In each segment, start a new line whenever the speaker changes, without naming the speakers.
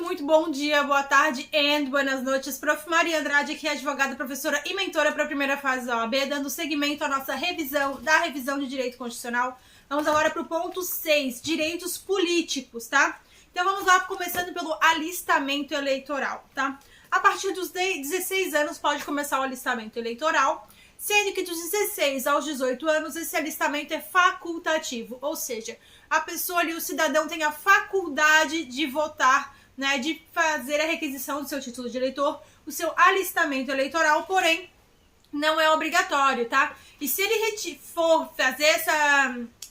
muito bom dia, boa tarde e buenas noites. Prof. Maria Andrade, que é advogada, professora e mentora para a primeira fase da OAB, dando seguimento à nossa revisão de Direito Constitucional. Vamos agora para o ponto 6, direitos políticos, tá? Então vamos lá, começando pelo alistamento eleitoral, tá? A partir dos 16 anos pode começar o alistamento eleitoral, sendo que dos 16 aos 18 anos esse alistamento é facultativo, ou seja, a pessoa ali, o cidadão tem a faculdade de votar, né, de fazer a requisição do seu título de eleitor, o seu alistamento eleitoral, porém, não é obrigatório, tá? E se ele for fazer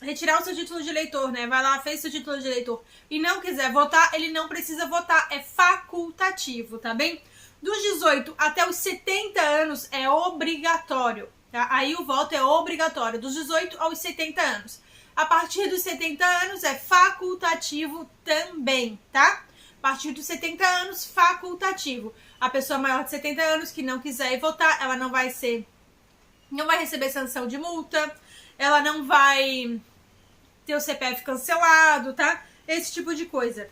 retirar o seu título de eleitor, né, vai lá, fez seu título de eleitor e não quiser votar, ele não precisa votar, é facultativo, tá bem? Dos 18 até os 70 anos é obrigatório, tá? Aí o voto é obrigatório, dos 18 aos 70 anos. A partir dos 70 anos é facultativo também, tá? A partir dos 70 anos, facultativo. A pessoa maior de 70 anos que não quiser ir votar, ela não vai receber sanção de multa, ela não vai ter o CPF cancelado, tá? Esse tipo de coisa.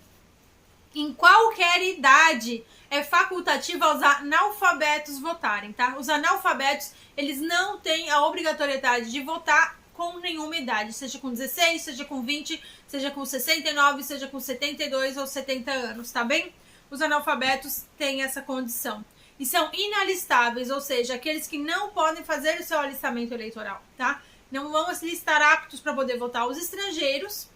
Em qualquer idade é facultativo aos analfabetos votarem, tá? Os analfabetos, eles não têm a obrigatoriedade de votar com nenhuma idade, seja com 16, seja com 20, seja com 69, seja com 72 ou 70 anos, tá bem? Os analfabetos têm essa condição. E são inalistáveis, ou seja, aqueles que não podem fazer o seu alistamento eleitoral, tá? Não vão se listar aptos para poder votar os estrangeiros,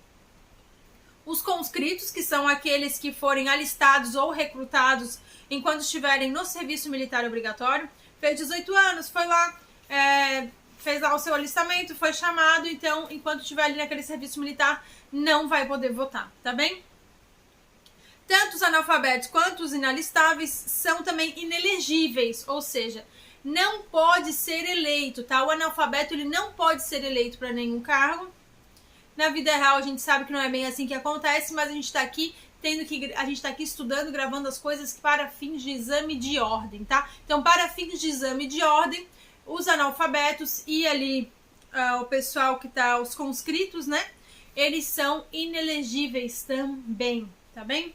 os conscritos, que são aqueles que forem alistados ou recrutados enquanto estiverem no serviço militar obrigatório, fez 18 anos, foi lá, fez lá o seu alistamento, foi chamado, então, enquanto estiver ali naquele serviço militar, não vai poder votar, tá bem? Tanto os analfabetos quanto os inalistáveis são também inelegíveis, ou seja, não pode ser eleito, tá? O analfabeto, ele não pode ser eleito para nenhum cargo. Na vida real, a gente sabe que não é bem assim que acontece, mas a gente está aqui estudando, gravando as coisas para fins de exame de ordem, tá? Então, para fins de exame de ordem, os analfabetos e ali o pessoal que tá, os conscritos, né? Eles são inelegíveis também, tá bem?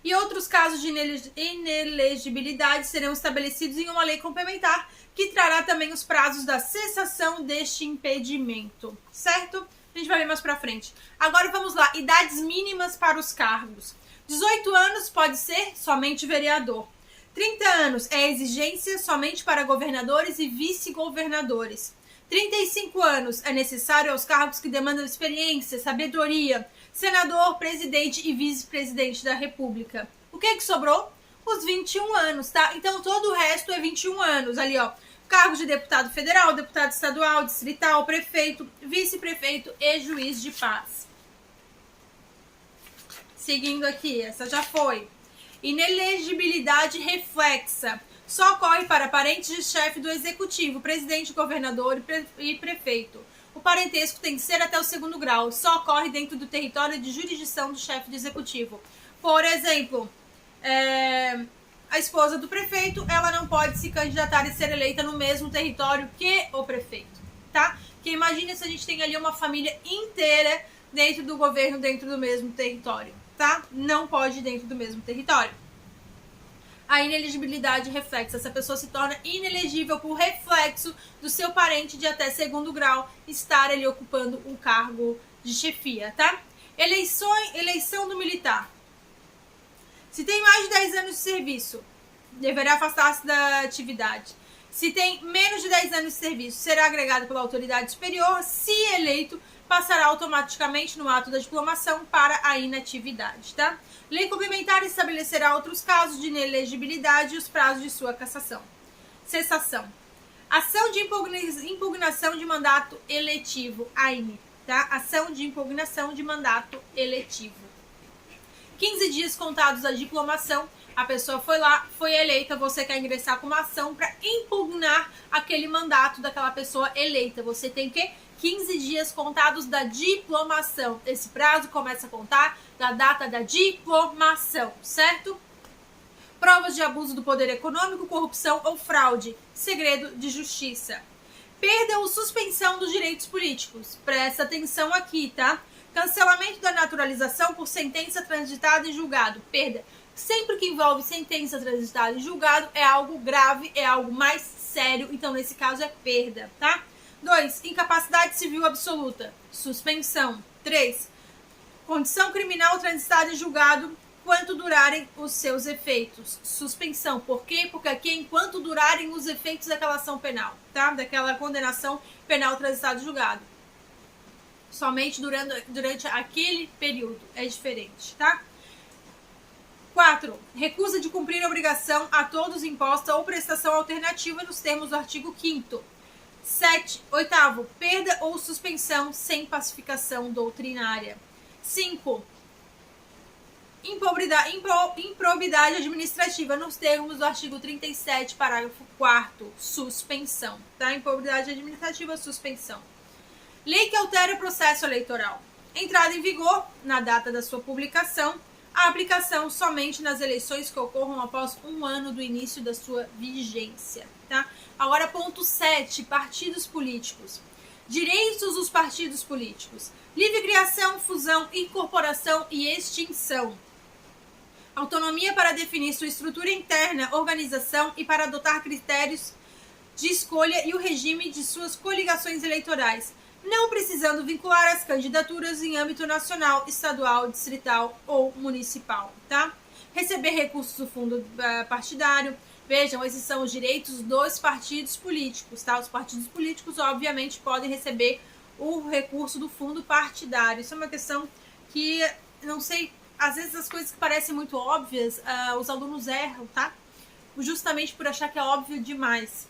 E outros casos de inelegibilidade serão estabelecidos em uma lei complementar que trará também os prazos da cessação deste impedimento, certo? A gente vai ver mais pra frente. Agora vamos lá, idades mínimas para os cargos. 18 anos pode ser somente vereador. 30 anos é exigência somente para governadores e vice-governadores. 35 anos é necessário aos cargos que demandam experiência, sabedoria, senador, presidente e vice-presidente da República. O que sobrou? Os 21 anos, tá? Então todo o resto é 21 anos. Ali, ó, cargos de deputado federal, deputado estadual, distrital, prefeito, vice-prefeito e juiz de paz. Seguindo aqui, essa já foi. Inelegibilidade reflexa. Só ocorre para parentes de chefe do executivo, presidente, governador e prefeito. O parentesco tem que ser até o 2º grau. Só ocorre dentro do território de jurisdição do chefe do executivo. Por exemplo, a esposa do prefeito, ela não pode se candidatar e ser eleita no mesmo território que o prefeito, tá? Porque imagina se a gente tem ali uma família inteira dentro do governo, dentro do mesmo território, tá? Não pode dentro do mesmo território. A inelegibilidade reflexa. Essa pessoa se torna inelegível por reflexo do seu parente de até 2º grau estar ali ocupando um cargo de chefia, tá? Eleição do militar. Se tem mais de 10 anos de serviço, deverá afastar-se da atividade. Se tem menos de 10 anos de serviço, será agregado pela autoridade superior. Se eleito, passará automaticamente no ato da diplomação para a inatividade, tá? Lei complementar estabelecerá outros casos de inelegibilidade e os prazos de sua cessação. Ação de impugnação de mandato eletivo, AIME, tá? Ação de impugnação de mandato eletivo. 15 dias contados da diplomação, a pessoa foi lá, foi eleita, você quer ingressar com uma ação para impugnar aquele mandato daquela pessoa eleita. Você tem que 15 dias contados da diplomação. Esse prazo começa a contar da data da diplomação, certo? Provas de abuso do poder econômico, corrupção ou fraude. Segredo de justiça. Perda ou suspensão dos direitos políticos. Presta atenção aqui, tá? Cancelamento da naturalização por sentença transitada em julgado. Perda. Sempre que envolve sentença transitada em julgado é algo grave, é algo mais sério. Então, nesse caso, é perda, tá? 2. Incapacidade civil absoluta. Suspensão. 3. Condição criminal transitada em julgado enquanto durarem os seus efeitos. Suspensão. Por quê? Porque aqui é enquanto durarem os efeitos daquela ação penal, tá? Daquela condenação penal transitada em julgado. Somente durante aquele período. É diferente, tá? 4. Recusa de cumprir obrigação a todos imposta ou prestação alternativa nos termos do artigo 5º. 8. Perda ou suspensão sem pacificação doutrinária. 5. Improbidade administrativa nos termos do artigo 37, parágrafo 4º. Suspensão, tá? Improbidade administrativa, suspensão. Lei que altera o processo eleitoral. Entrada em vigor na data da sua publicação. A aplicação somente nas eleições que ocorram após 1 ano do início da sua vigência, tá? Agora, ponto 7, partidos políticos. Direitos dos partidos políticos. Livre criação, fusão, incorporação e extinção. Autonomia para definir sua estrutura interna, organização e para adotar critérios de escolha e o regime de suas coligações eleitorais, não precisando vincular as candidaturas em âmbito nacional, estadual, distrital ou municipal, tá? Receber recursos do fundo partidário. Vejam, esses são os direitos dos partidos políticos, tá? Os partidos políticos, obviamente, podem receber o recurso do fundo partidário. Isso é uma questão que, não sei, às vezes as coisas que parecem muito óbvias, os alunos erram, tá? Justamente por achar que é óbvio demais.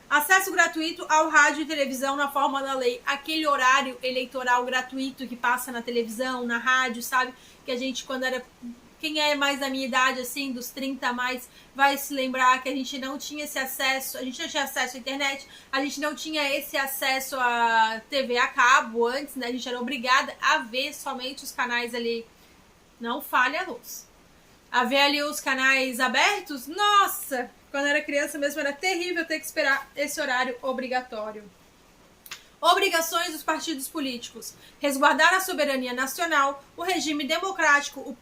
Acesso gratuito ao rádio e televisão na forma da lei. Aquele horário eleitoral gratuito que passa na televisão, na rádio, sabe? Que a gente, quando era... Quem é mais da minha idade, assim, dos 30 a mais, vai se lembrar que a gente não tinha esse acesso. A gente não tinha acesso à internet, a gente não tinha esse acesso à TV a cabo antes, né? A gente era obrigada a ver somente os canais ali. Não falha a luz. A ver ali os canais abertos, nossa... Quando era criança mesmo era terrível ter que esperar esse horário obrigatório. Obrigações dos partidos políticos. Resguardar a soberania nacional, o regime democrático, o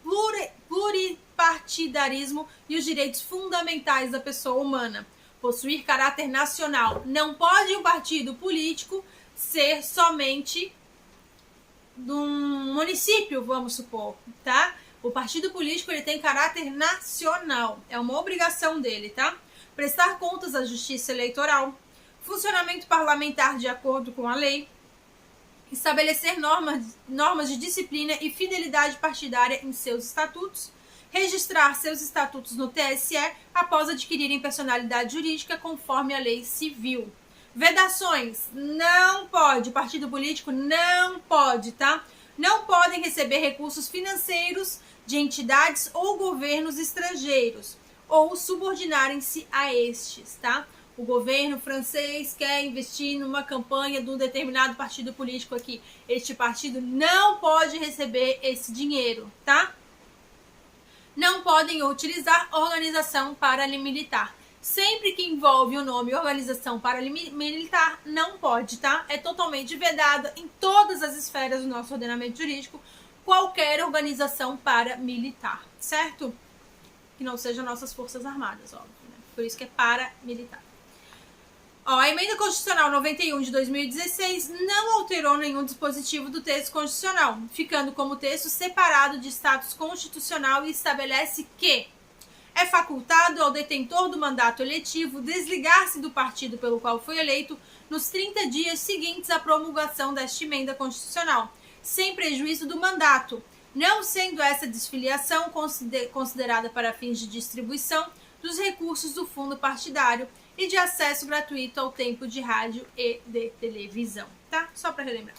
pluripartidarismo e os direitos fundamentais da pessoa humana. Possuir caráter nacional. Não pode um partido político ser somente de um município, vamos supor, tá? O partido político ele tem caráter nacional, é uma obrigação dele, tá? Prestar contas à justiça eleitoral, funcionamento parlamentar de acordo com a lei, estabelecer normas de disciplina e fidelidade partidária em seus estatutos, registrar seus estatutos no TSE após adquirirem personalidade jurídica conforme a lei civil. Vedações, não pode, o partido político não pode, tá? Não podem receber recursos financeiros de entidades ou governos estrangeiros ou subordinarem-se a estes, tá? O governo francês quer investir numa campanha de um determinado partido político aqui. Este partido não pode receber esse dinheiro, tá? Não podem utilizar organização paramilitar. Sempre que envolve o nome organização paramilitar, não pode, tá? É totalmente vedada em todas as esferas do nosso ordenamento jurídico qualquer organização paramilitar, certo? Que não sejam nossas forças armadas, óbvio, né? Por isso que é paramilitar. Ó, a Emenda Constitucional 91 de 2016 não alterou nenhum dispositivo do texto constitucional, ficando como texto separado de status constitucional e estabelece que é facultado ao detentor do mandato eletivo desligar-se do partido pelo qual foi eleito nos 30 dias seguintes à promulgação desta emenda constitucional, sem prejuízo do mandato, não sendo essa desfiliação considerada para fins de distribuição dos recursos do fundo partidário e de acesso gratuito ao tempo de rádio e de televisão, tá? Só para relembrar.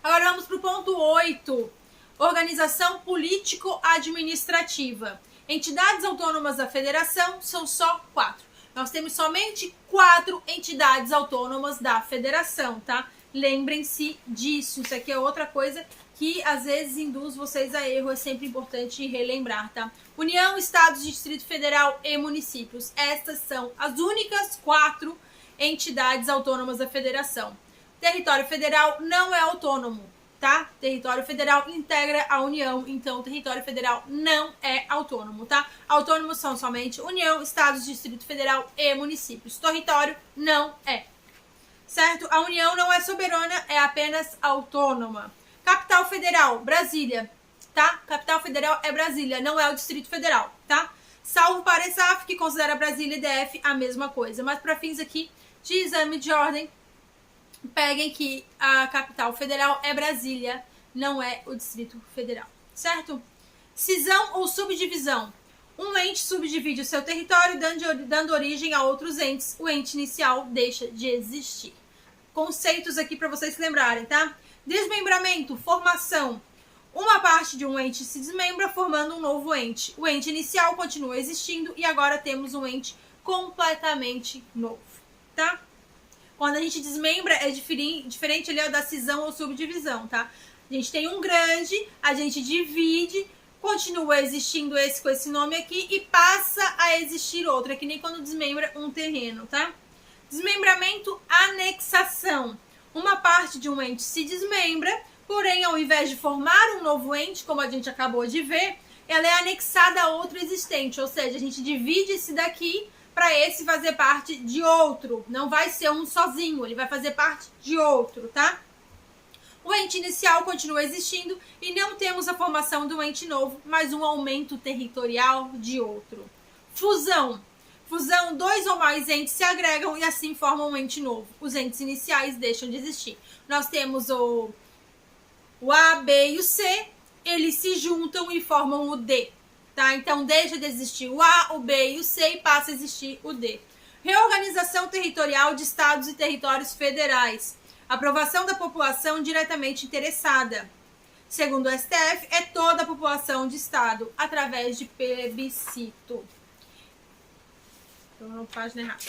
Agora vamos para o ponto 8. Organização político-administrativa. Entidades autônomas da federação são só 4. Nós temos somente 4 entidades autônomas da federação, tá? Lembrem-se disso. Isso aqui é outra coisa que às vezes induz vocês a erro. É sempre importante relembrar, tá? União, Estados, Distrito Federal e municípios. Estas são as únicas 4 entidades autônomas da federação. Território federal não é autônomo. tá? Território federal integra a União, então o território federal não é autônomo, tá? Autônomos são somente União, Estados, Distrito Federal e municípios. Território não é, certo? A União não é soberana, é apenas autônoma. Capital Federal, Brasília, tá? Capital Federal é Brasília, não é o Distrito Federal, tá? Salvo para a ESAF, que considera Brasília e DF a mesma coisa. Mas para fins aqui de exame de ordem, peguem que a capital federal é Brasília, não é o Distrito Federal, certo? Cisão ou subdivisão. Um ente subdivide o seu território, dando origem a outros entes. O ente inicial deixa de existir. Conceitos aqui para vocês se lembrarem, tá? Desmembramento, formação. Uma parte de um ente se desmembra, formando um novo ente. O ente inicial continua existindo e agora temos um ente completamente novo, tá? Quando a gente desmembra, é diferente ali da cisão ou subdivisão, tá? A gente tem um grande, a gente divide, continua existindo esse com esse nome aqui e passa a existir outro. É que nem quando desmembra um terreno, tá? Desmembramento, anexação. Uma parte de um ente se desmembra, porém, ao invés de formar um novo ente, como a gente acabou de ver, ela é anexada a outro existente. Ou seja, a gente divide esse daqui para esse fazer parte de outro. Não vai ser um sozinho, ele vai fazer parte de outro, tá? O ente inicial continua existindo e não temos a formação de um ente novo, mas um aumento territorial de outro. Fusão. Fusão, dois ou mais entes se agregam e assim formam um ente novo. Os entes iniciais deixam de existir. Nós temos o A, B e o C, eles se juntam e formam o D. Tá? Então, deixa de existir o A, o B e o C e passa a existir o D. Reorganização territorial de estados e territórios federais. Aprovação da população diretamente interessada. Segundo o STF, é toda a população de estado, através de plebiscito. Então, página errada.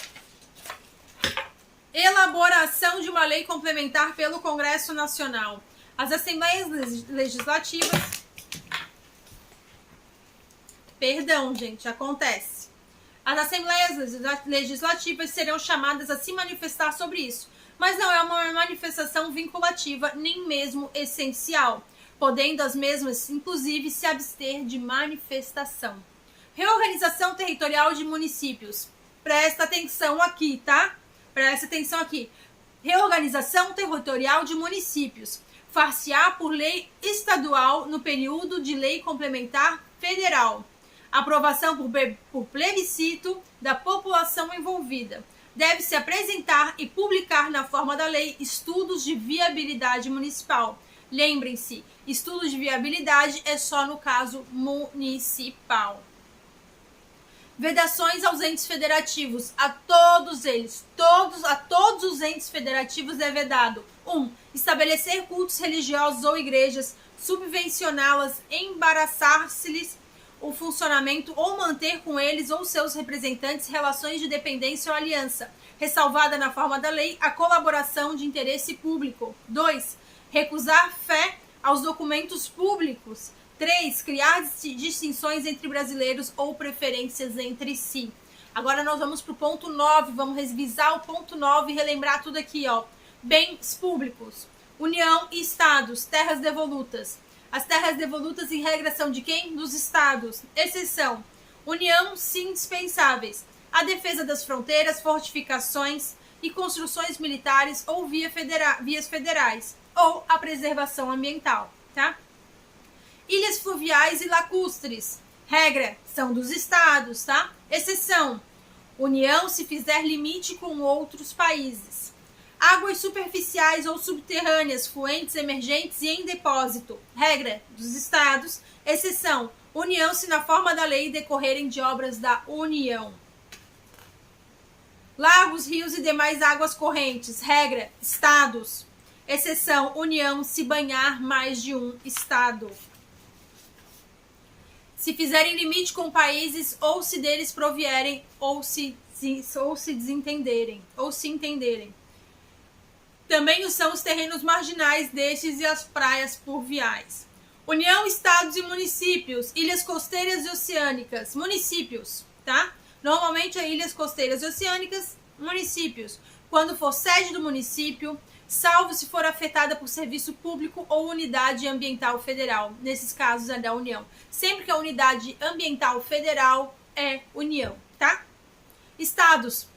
Elaboração de uma lei complementar pelo Congresso Nacional. As Assembleias Legislativas... Perdão, gente, acontece. As Assembleias Legislativas serão chamadas a se manifestar sobre isso, mas não é uma manifestação vinculativa, nem mesmo essencial, podendo as mesmas, inclusive, se abster de manifestação. Reorganização territorial de municípios. Presta atenção aqui, tá? Presta atenção aqui. Reorganização territorial de municípios. Far-se-á por lei estadual no período de lei complementar federal. Aprovação por plebiscito da população envolvida. Deve-se apresentar e publicar na forma da lei estudos de viabilidade municipal. Lembrem-se, estudos de viabilidade é só no caso municipal. Vedações aos entes federativos. A todos eles, a todos os entes federativos é vedado. 1. Estabelecer cultos religiosos ou igrejas, subvencioná-las, embaraçar-se-lhes o funcionamento ou manter com eles ou seus representantes relações de dependência ou aliança, ressalvada na forma da lei a colaboração de interesse público. 2. Recusar fé aos documentos públicos. 3. Criar distinções entre brasileiros ou preferências entre si. Agora nós vamos para o ponto 9, vamos revisar o ponto 9 e relembrar tudo aqui, ó. Bens públicos, União e Estados, terras devolutas. As terras devolutas em regra são de quem? Dos estados. Exceção, União, sim, indispensáveis. A defesa das fronteiras, fortificações e construções militares ou vias federais. Ou a preservação ambiental, tá? Ilhas fluviais e lacustres. Regra, são dos estados, tá? Exceção, União se fizer limite com outros países. Águas superficiais ou subterrâneas, fluentes, emergentes e em depósito. Regra, dos estados. Exceção, União se na forma da lei decorrerem de obras da União. Lagos, rios e demais águas correntes. Regra, estados. Exceção, União se banhar mais de um estado. Se fizerem limite com países ou se deles provierem ou se desentenderem ou se entenderem. Também são os terrenos marginais destes e as praias pluviais. União, estados e municípios, ilhas costeiras e oceânicas, municípios, tá? Normalmente é ilhas costeiras e oceânicas, municípios. Quando for sede do município, salvo se for afetada por serviço público ou unidade ambiental federal. Nesses casos é da União. Sempre que a unidade ambiental federal é União, tá? Estados,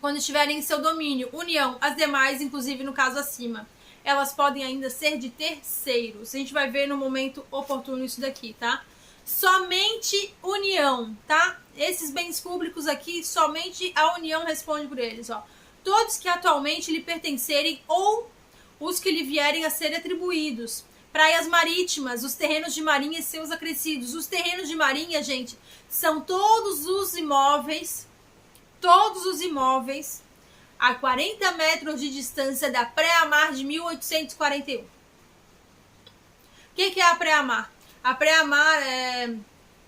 quando estiverem em seu domínio, União, as demais, inclusive no caso acima, elas podem ainda ser de terceiros. A gente vai ver no momento oportuno isso daqui, tá? Somente União, tá? Esses bens públicos aqui, somente a União responde por eles, ó. Todos que atualmente lhe pertencerem ou os que lhe vierem a ser atribuídos. Praias marítimas, os terrenos de marinha e seus acrescidos. Os terrenos de marinha, gente, são todos os imóveis a 40 metros de distância da pré-amar de 1841. O que é a pré-amar? A pré-amar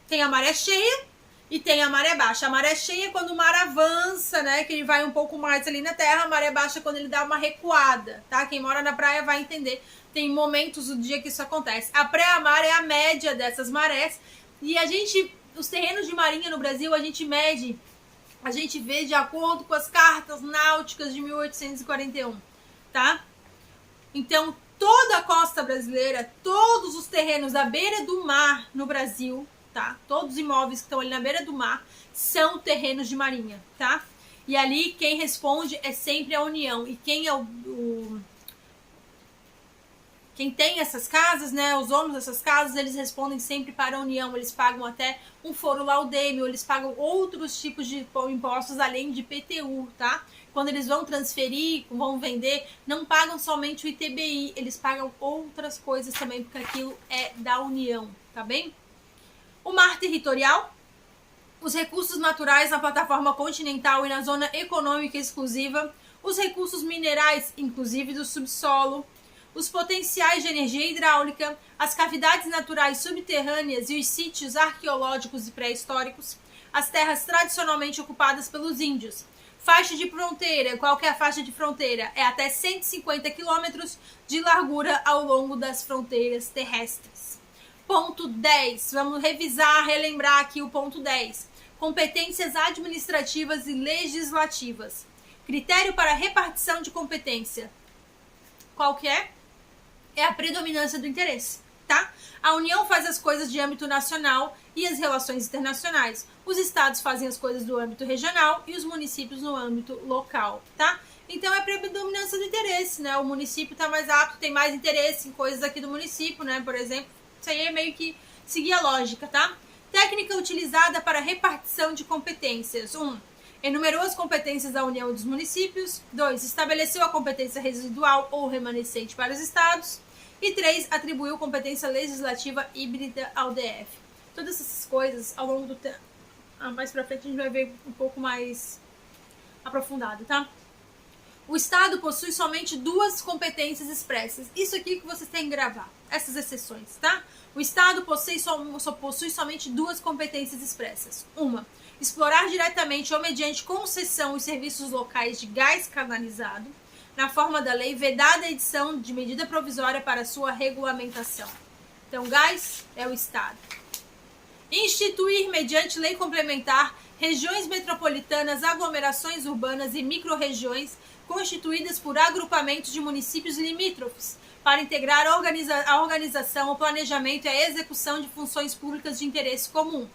tem a maré cheia e tem a maré baixa. A maré cheia é quando o mar avança, né? Que ele vai um pouco mais ali na terra. A maré baixa é quando ele dá uma recuada, tá? Quem mora na praia vai entender. Tem momentos do dia que isso acontece. A pré-amar é a média dessas marés. E os terrenos de marinha no Brasil, a gente vê de acordo com as cartas náuticas de 1841, tá? Então, toda a costa brasileira, todos os terrenos à beira do mar no Brasil, tá? Todos os imóveis que estão ali na beira do mar são terrenos de marinha, tá? E ali quem responde é sempre a União. E quem é quem tem essas casas, né, os donos dessas casas, eles respondem sempre para a União. Eles pagam até um foro laudêmio, eles pagam outros tipos de impostos além de PTU, tá? Quando eles vão transferir, vão vender, não pagam somente o ITBI, eles pagam outras coisas também, porque aquilo é da União, tá bem? O mar territorial, os recursos naturais na plataforma continental e na zona econômica exclusiva, os recursos minerais, inclusive do subsolo, os potenciais de energia hidráulica, as cavidades naturais subterrâneas e os sítios arqueológicos e pré-históricos, as terras tradicionalmente ocupadas pelos índios. Faixa de fronteira, qual que é a faixa de fronteira? É até 150 quilômetros de largura ao longo das fronteiras terrestres. Ponto 10, vamos revisar, relembrar aqui o ponto 10. Competências administrativas e legislativas. Critério para repartição de competência. Qual que é? É a predominância do interesse, tá? A União faz as coisas de âmbito nacional e as relações internacionais. Os estados fazem as coisas do âmbito regional e os municípios no âmbito local, tá? Então é a predominância do interesse, né? O município tá mais apto, tem mais interesse em coisas aqui do município, né? Por exemplo, isso aí é meio que seguir a lógica, tá? Técnica utilizada para repartição de competências. 1. Enumerou as competências da União e dos municípios. 2. Estabeleceu a competência residual ou remanescente para os estados. E 3. Atribuiu competência legislativa híbrida ao DF. Todas essas coisas, ao longo do tempo, mais pra frente a gente vai ver um pouco mais aprofundado, tá? O Estado possui somente 2 competências expressas. Isso aqui que vocês têm que gravar. Essas exceções, tá? O Estado possui somente 2 competências expressas. 1. Explorar diretamente ou mediante concessão os serviços locais de gás canalizado, na forma da lei, vedada a edição de medida provisória para sua regulamentação. Então, gás é o Estado. Instituir, mediante lei complementar, regiões metropolitanas, aglomerações urbanas e microrregiões constituídas por agrupamentos de municípios limítrofes, para integrar a organização, o planejamento e a execução de funções públicas de interesse comum.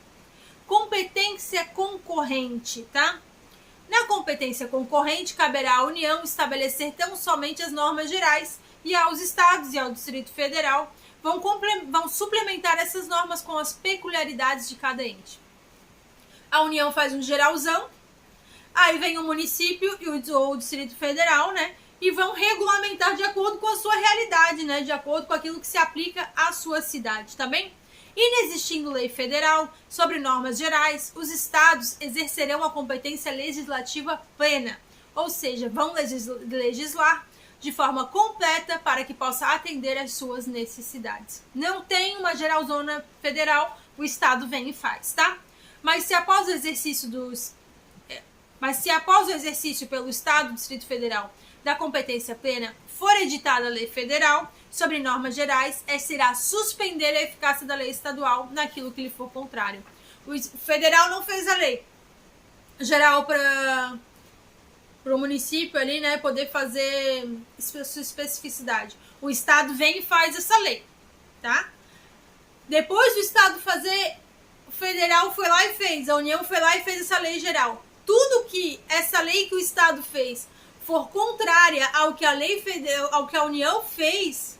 Competência concorrente, tá? Na competência concorrente, caberá à União estabelecer tão somente as normas gerais e aos estados e ao Distrito Federal vão suplementar essas normas com as peculiaridades de cada ente. A União faz um geralzão, aí vem o município ou o Distrito Federal, né? E vão regulamentar de acordo com a sua realidade, né? De acordo com aquilo que se aplica à sua cidade, tá bem? Inexistindo lei federal sobre normas gerais, os estados exercerão a competência legislativa plena, ou seja, vão legislar de forma completa para que possa atender às suas necessidades. Não tem uma geralzona federal, o estado vem e faz, tá? Mas se após o exercício pelo Estado do Distrito Federal da competência plena for editada a lei federal sobre normas gerais, essa irá suspender a eficácia da lei estadual naquilo que lhe for contrário. O federal não fez a lei geral para o município ali, né, poder fazer sua especificidade. O Estado vem e faz essa lei, tá? Depois do Estado fazer, o federal foi lá e fez, a União foi lá e fez essa lei geral. Tudo que essa lei que o Estado fez for contrária ao que a lei federal, ao que a União fez,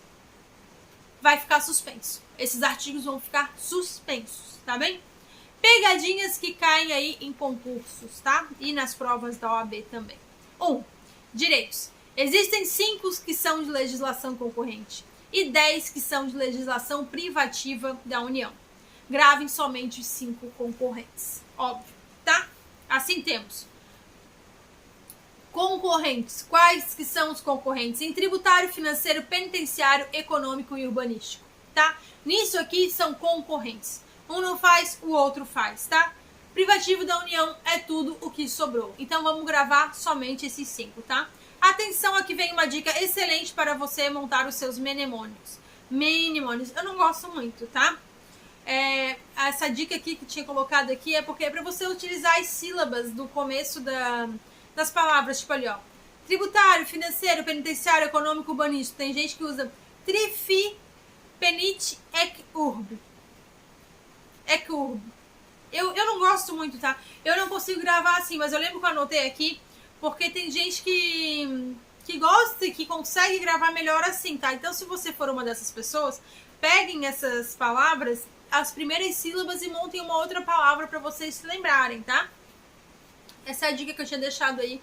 vai ficar suspenso. Esses artigos vão ficar suspensos, tá bem? Pegadinhas que caem aí em concursos, tá? E nas provas da OAB também. 1. Direitos. Existem 5 que são de legislação concorrente e 10 que são de legislação privativa da União. Gravem somente os 5 concorrentes, óbvio, tá? Assim temos concorrentes. Quais que são os concorrentes? Em tributário, financeiro, penitenciário, econômico e urbanístico, tá? Nisso aqui são concorrentes. Um não faz, o outro faz, tá? Privativo da União é tudo o que sobrou. Então vamos gravar somente esses 5, tá? Atenção, aqui vem uma dica excelente para você montar os seus mnemônios. Mnemônios, eu não gosto muito, tá? Essa dica aqui que tinha colocado aqui é porque é para você utilizar as sílabas do começo das palavras, tipo ali, ó. Tributário, financeiro, penitenciário, econômico, urbanístico. Tem gente que usa trifi, penit, ec, urb. Ec, urb. Eu não gosto muito, tá? Eu não consigo gravar assim, mas eu lembro que eu anotei aqui, porque tem gente que gosta e que consegue gravar melhor assim, tá? Então, se você for uma dessas pessoas, peguem essas palavras, as primeiras sílabas e montem uma outra palavra para vocês se lembrarem, tá? Essa é a dica que eu tinha deixado aí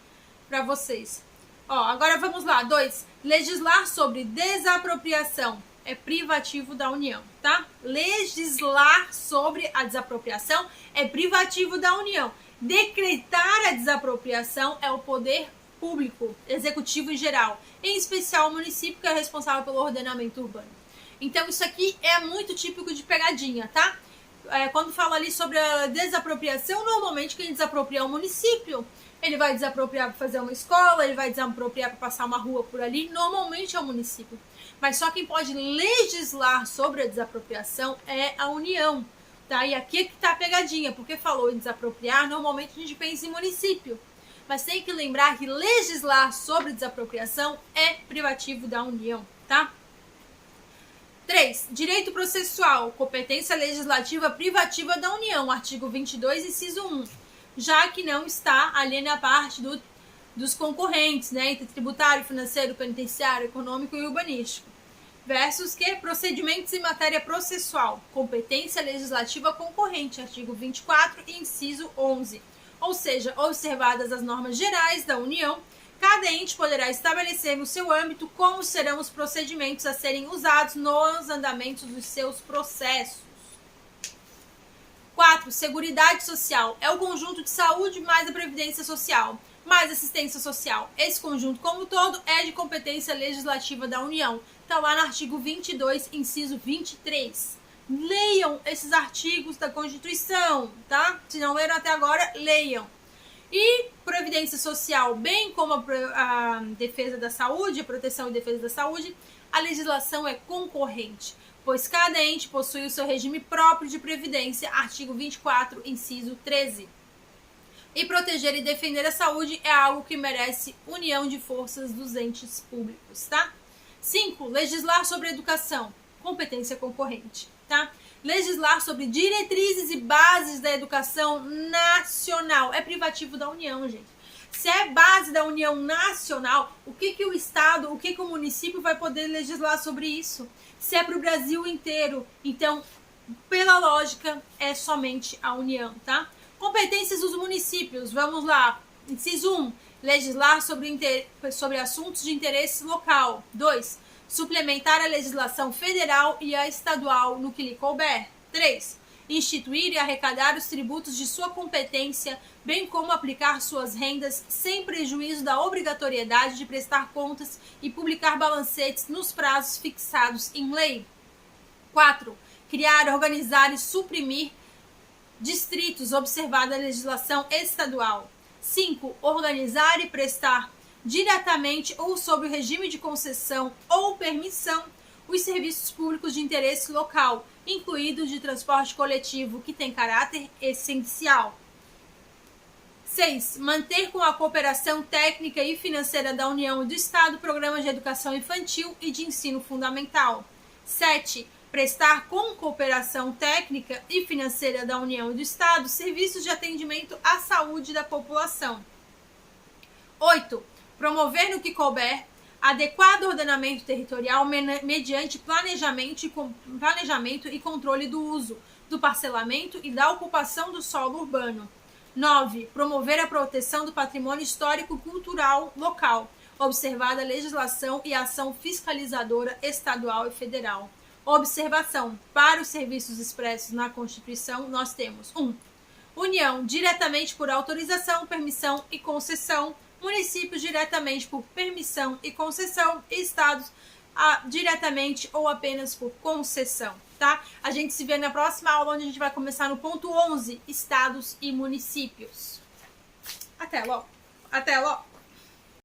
para vocês. Ó, agora vamos lá. 2. Legislar sobre desapropriação é privativo da União, tá? Legislar sobre a desapropriação é privativo da União. Decretar a desapropriação é o poder público, executivo em geral, em especial o município, que é responsável pelo ordenamento urbano. Então isso aqui é muito típico de pegadinha, tá? Quando fala ali sobre a desapropriação, normalmente quem desapropria é o município. Ele vai desapropriar para fazer uma escola, ele vai desapropriar para passar uma rua por ali, normalmente é o município. Mas só quem pode legislar sobre a desapropriação é a União, tá? E aqui é que tá a pegadinha, porque falou em desapropriar, normalmente a gente pensa em município. Mas tem que lembrar que legislar sobre desapropriação é privativo da União, tá? 3. Direito processual, competência legislativa privativa da União, artigo 22, inciso 1. Já que não está ali na parte dos concorrentes, né, entre tributário, financeiro, penitenciário, econômico e urbanístico. Versus que procedimentos em matéria processual, competência legislativa concorrente, artigo 24, inciso 11. Ou seja, observadas as normas gerais da União, cada ente poderá estabelecer no seu âmbito como serão os procedimentos a serem usados nos andamentos dos seus processos. 4. Seguridade social. É o conjunto de saúde mais a previdência social, mais assistência social. Esse conjunto como todo é de competência legislativa da União. Está lá no artigo 22, inciso 23. Leiam esses artigos da Constituição, tá? Se não leram até agora, leiam. E previdência social, bem como a defesa da saúde, a proteção e defesa da saúde, a legislação é concorrente, pois cada ente possui o seu regime próprio de previdência, artigo 24, inciso 13. E proteger e defender a saúde é algo que merece união de forças dos entes públicos, tá? 5. Legislar sobre educação, competência concorrente, tá? Legislar sobre diretrizes e bases da educação nacional é privativo da União, gente. Se é base da União Nacional, o que o Estado, o que o município vai poder legislar sobre isso? Se é para o Brasil inteiro, então, pela lógica, é somente a União, tá? Competências dos municípios, vamos lá. Inciso 1, legislar sobre assuntos de interesse local. 2, suplementar a legislação federal e a estadual no que lhe couber. 3, instituir e arrecadar os tributos de sua competência, bem como aplicar suas rendas sem prejuízo da obrigatoriedade de prestar contas e publicar balancetes nos prazos fixados em lei. 4, criar, organizar e suprimir distritos, observada a legislação estadual. 5, organizar e prestar diretamente ou sob o regime de concessão ou permissão os serviços públicos de interesse local, incluídos de transporte coletivo, que tem caráter essencial. 6. Manter com a cooperação técnica e financeira da União e do Estado programas de educação infantil e de ensino fundamental. 7. Prestar com cooperação técnica e financeira da União e do Estado serviços de atendimento à saúde da população. 8. Promover no que couber adequado ordenamento territorial mediante planejamento e controle do uso, do parcelamento e da ocupação do solo urbano. 9. Promover a proteção do patrimônio histórico-cultural local, observada a legislação e a ação fiscalizadora estadual e federal. Observação: para os serviços expressos na Constituição, nós temos 1. União, diretamente por autorização, permissão e concessão. Municípios, diretamente por permissão e concessão. E estados, diretamente ou apenas por concessão, tá? A gente se vê na próxima aula, onde a gente vai começar no ponto 11, estados e municípios. Até logo! Até logo!